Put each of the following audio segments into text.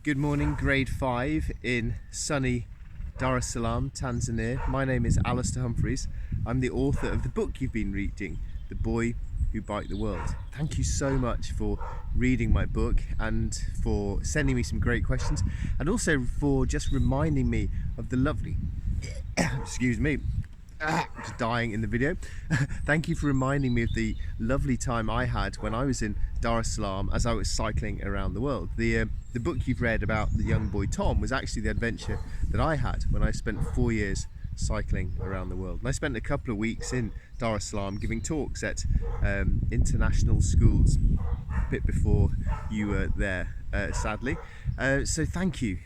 Good morning, grade 5 in sunny Dar es Salaam, Tanzania. My name is Alistair Humphreys. I'm the author of the book you've been reading, The Boy Who Biked the World. Thank you so much for reading my book and for sending me some great questions, and also for just reminding me of the lovely, excuse me, just dying in the video. Thank you for reminding me of the lovely time I had when I was in Dar es Salaam as I was cycling around the world. The book you've read about the young boy Tom was actually the adventure that I had when I spent 4 years cycling around the world. And I spent a couple of weeks in Dar es Salaam giving talks at international schools a bit before you were there, sadly. So thank you.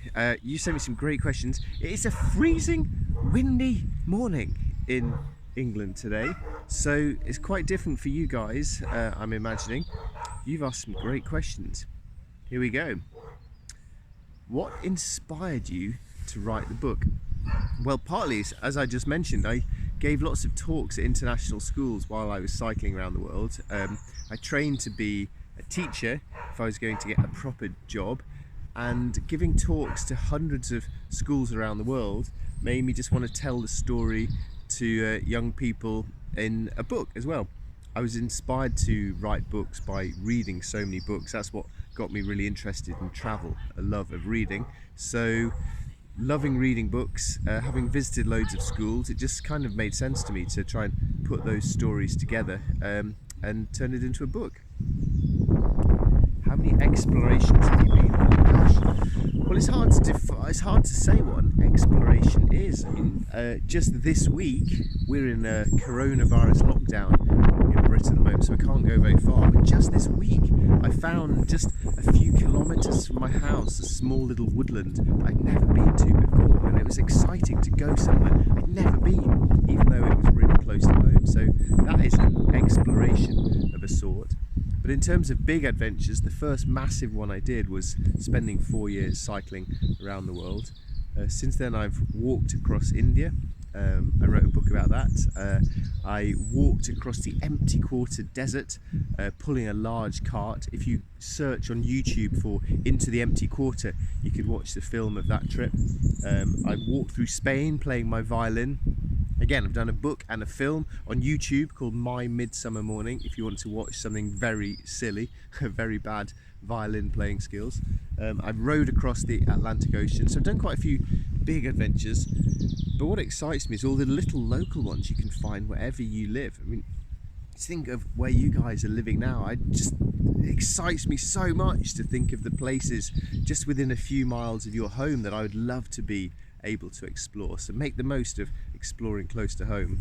You sent me some great questions. It is a freezing, windy morning in England today, so it's quite different for you guys, I'm imagining. You've asked some great questions. Here we go. What inspired you to write the book? Well, partly, as I just mentioned, I gave lots of talks at international schools while I was cycling around the world. I trained to be a teacher if I was going to get a proper job, and giving talks to hundreds of schools around the world made me just want to tell the story to young people in a book as well. I was inspired to write books by reading so many books. That's what got me really interested in travel, a love of reading. So loving reading books, having visited loads of schools, it just kind of made sense to me to try and put those stories together and turn it into a book. How many explorations have you been on? Gosh. Well, it's hard to say what an exploration is. I mean, just this week we're in a coronavirus lockdown in Britain at the moment, so we can't go very far. But just this week I found just a few kilometres from my house a small little woodland I'd never been to before, and it was exciting to go somewhere I'd never been, even though it was really close to home. So that is an exploration of a sort. But in terms of big adventures, the first massive one I did was spending 4 years cycling around the world. Since then I've walked across India. I wrote a book about that. I walked across the empty quarter desert, pulling a large cart. If you search on YouTube for Into the Empty Quarter, you could watch the film of that trip. I walked through Spain playing my violin. Again, I've done a book and a film on YouTube called My Midsummer Morning, if you want to watch something very silly, very bad violin playing skills. I've rowed across the Atlantic Ocean, so I've done quite a few big adventures. But what excites me is all the little local ones you can find wherever you live. I mean, think of where you guys are living now. It excites me so much to think of the places just within a few miles of your home that I would love to be able to explore. So make the most of exploring close to home.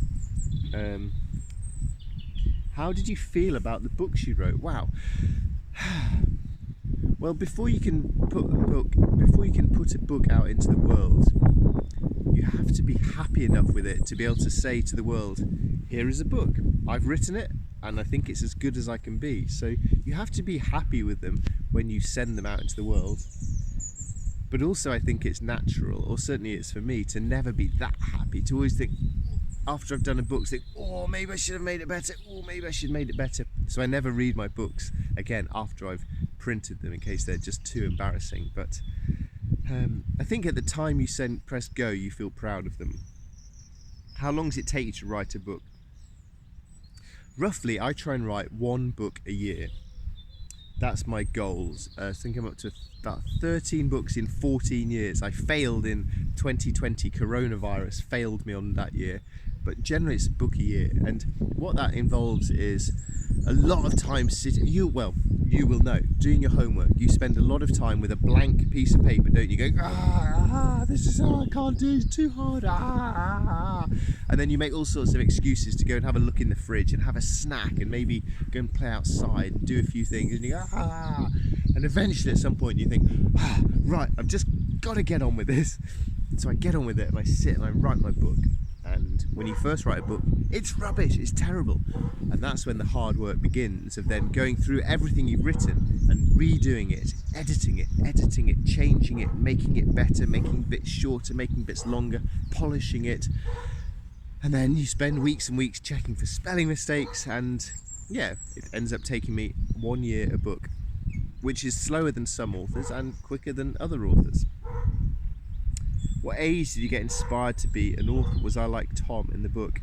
How did you feel about the books you wrote? Wow. Well, before you can put a book out into the world, you have to be happy enough with it to be able to say to the world, here is a book, I've written it and I think it's as good as I can be. So you have to be happy with them when you send them out into the world. But also I think it's natural, or certainly it's for me, to never be that happy, to always think, after I've done a book, think, oh, maybe I should have made it better, oh, maybe I should have made it better. So I never read my books again after I've printed them, in case they're just too embarrassing. But I think at the time you press go, you feel proud of them. How long does it take you to write a book? Roughly, I try and write one book a year. That's my goals. I think I'm up to about 13 books in 14 years. I failed in 2020, coronavirus failed me on that year. But generally it's a book a year. And what that involves is a lot of time sitting, you will know, doing your homework. You spend a lot of time with a blank piece of paper, don't you? Going, I can't do it, it's too hard, And then you make all sorts of excuses to go and have a look in the fridge and have a snack and maybe go and play outside and do a few things. And you go, And eventually at some point you think, right, I've just got to get on with this. And so I get on with it and I sit and I write my book. And when you first write a book, it's rubbish, it's terrible. And that's when the hard work begins of then going through everything you've written and redoing it, editing it, changing it, making it better, making bits shorter, making bits longer, polishing it. And then you spend weeks and weeks checking for spelling mistakes, and yeah, it ends up taking me 1 year a book, which is slower than some authors and quicker than other authors. What age did you get inspired to be an author? Was I like Tom in the book?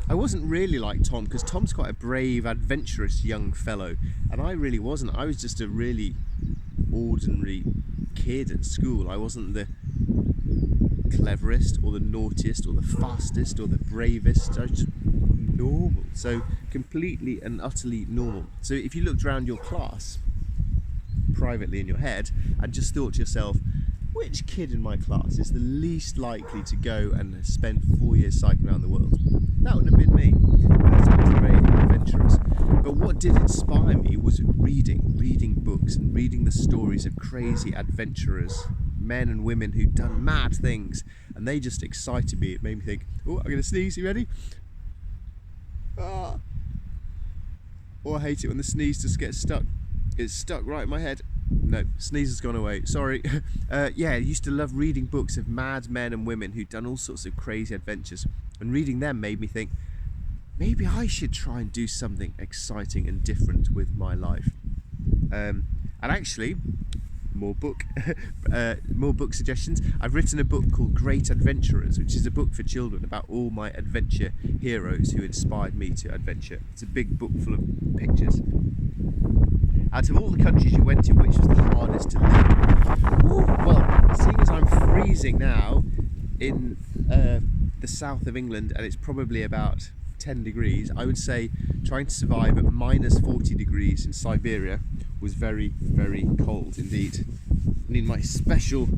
I wasn't really like Tom, because Tom's quite a brave, adventurous young fellow, and I really wasn't. I was just a really ordinary kid at school. I wasn't the cleverest or the naughtiest or the fastest or the bravest. I was just normal, so completely and utterly normal. So if you looked around your class privately in your head and just thought to yourself, which kid in my class is the least likely to go and spend 4 years cycling around the world? That would have been me. That's very adventurous. But what did inspire me was reading books and reading the stories of crazy adventurers, men and women who'd done mad things, and they just excited me. It made me think, oh, I'm going to sneeze, you ready? Ah. Oh, I hate it when the sneeze just gets stuck. It's stuck right in my head. No, sneeze has gone away, sorry. Yeah, I used to love reading books of mad men and women who'd done all sorts of crazy adventures, and reading them made me think, maybe I should try and do something exciting and different with my life. And actually, more book suggestions. I've written a book called Great Adventurers, which is a book for children about all my adventure heroes who inspired me to adventure. It's a big book full of pictures. Out of all the countries you went to, which was the hardest to live? Ooh, well, seeing as I'm freezing now in the south of England, and it's probably about 10 degrees, I would say trying to survive at minus 40 degrees in Siberia was very, very cold indeed. I need my special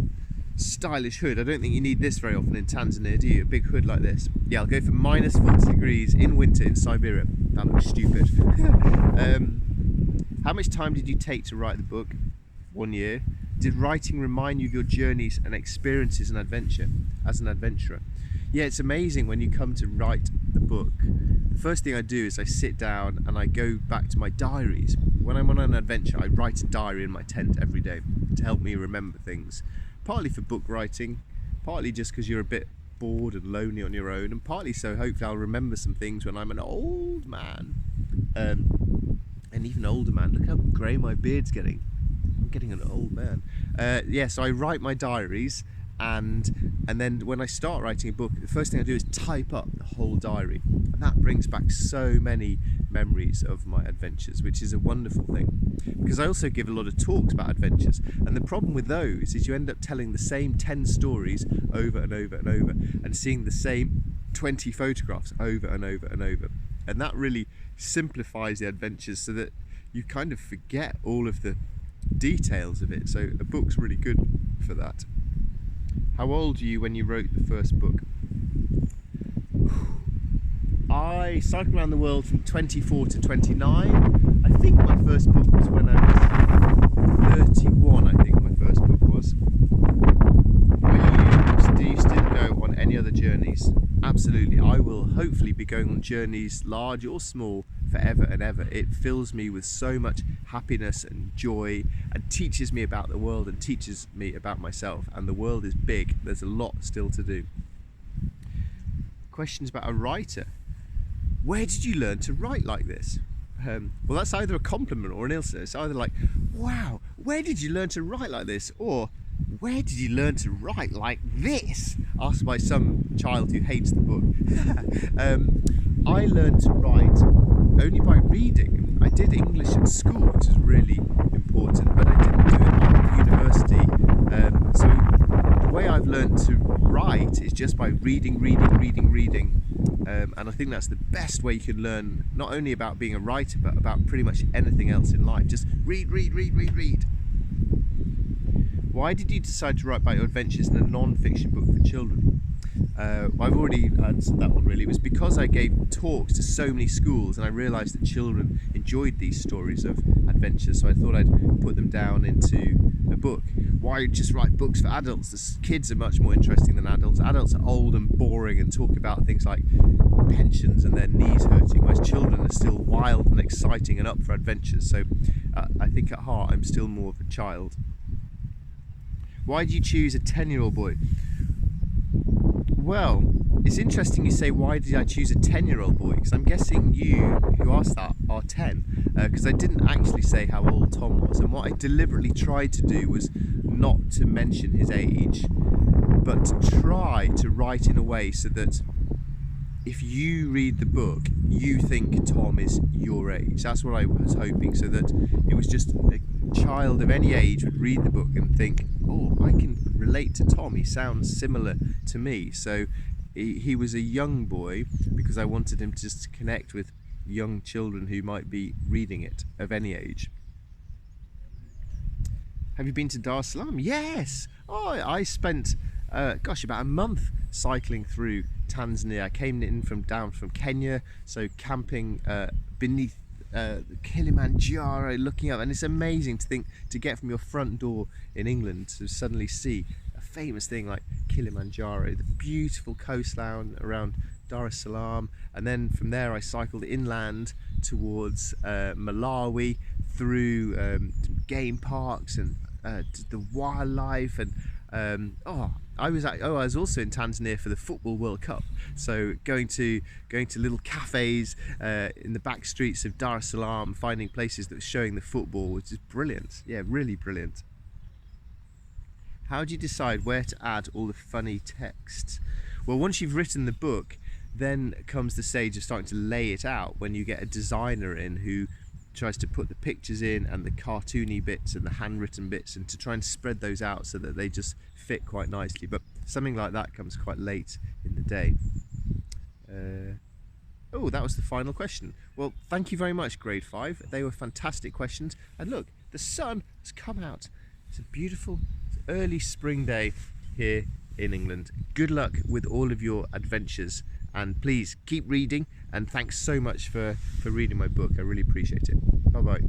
stylish hood. I don't think you need this very often in Tanzania, do you? A big hood like this. Yeah, I'll go for minus 40 degrees in winter in Siberia. That looks stupid. How much time did you take to write the book? 1 year. Did writing remind you of your journeys and experiences and adventure as an adventurer? Yeah, it's amazing when you come to write the book. The first thing I do is I sit down and I go back to my diaries. When I'm on an adventure, I write a diary in my tent every day to help me remember things. Partly for book writing, partly just because you're a bit bored and lonely on your own, and partly so hopefully I'll remember some things when I'm an old man. And even older man. Look how grey my beard's getting. I'm getting an old man. Yeah, so I write my diaries, and then when I start writing a book, the first thing I do is type up the whole diary, and that brings back so many memories of my adventures, which is a wonderful thing, because I also give a lot of talks about adventures, and the problem with those is you end up telling the same 10 stories over and over and over, and seeing the same 20 photographs over and over and over, and that really simplifies the adventures so that you kind of forget all of the details of it. So a book's really good for that. How old were you when you wrote the first book? I cycled around the world from 24 to 29. I think my first book was when I was 31, I think my first book was. Do you still go on any other journeys? Absolutely. I will hopefully be going on journeys, large or small, forever and ever. It fills me with so much happiness and joy, and teaches me about the world and teaches me about myself. And the world is big. There's a lot still to do. Questions about a writer. Where did you learn to write like this? Well, that's either a compliment or an insult. It's either like, wow, where did you learn to write like this? Or, where did you learn to write like this? Asked by some child who hates the book. I learned to write only by reading. I did English at school, which is really important, but I didn't do it at university. So the way I've learned to write is just by reading. And I think that's the best way you can learn, not only about being a writer, but about pretty much anything else in life. Just read. Why did you decide to write about your adventures in a non-fiction book for children? I've already answered that one really. It was because I gave talks to so many schools and I realised that children enjoyed these stories of adventures, so I thought I'd put them down into a book. Why just write books for adults? The kids are much more interesting than adults. Adults are old and boring and talk about things like pensions and their knees hurting, whereas children are still wild and exciting and up for adventures. So I think at heart I'm still more of a child. Why did you choose a 10-year-old boy? Well, it's interesting you say, why did I choose a 10-year-old boy? Because I'm guessing you who asked that are 10, because I didn't actually say how old Tom was, and what I deliberately tried to do was not to mention his age, but to try to write in a way so that if you read the book, you think Tom is your age. That's what I was hoping, so that it was just a child of any age would read the book and think, oh, I can relate to Tom, he sounds similar to me. So he was a young boy because I wanted him just to connect with young children who might be reading it of any age. Have you been to Dar es Salaam? Yes! Oh, I spent, about a month cycling through Tanzania. I came in down from Kenya, so camping beneath Kilimanjaro, looking up, and it's amazing to get from your front door in England to suddenly see a famous thing like Kilimanjaro, the beautiful coastline around Dar es Salaam, and then from there I cycled inland towards Malawi, through game parks and the wildlife, and I was also in Tanzania for the Football World Cup, so going to little cafes in the back streets of Dar es Salaam, finding places that were showing the football, which is brilliant. Yeah, really brilliant. How do you decide where to add all the funny text? Well, once you've written the book, then comes the stage of starting to lay it out, when you get a designer in who tries to put the pictures in and the cartoony bits and the handwritten bits, and to try and spread those out so that they just fit quite nicely. But something like that comes quite late in the day. Oh, that was the final question. Well, thank you very much, grade 5. They were fantastic questions. And look, the sun has come out. It's a beautiful early spring day here in England. Good luck with all of your adventures, and please keep reading, and thanks so much for reading my book. I really appreciate it. Bye bye.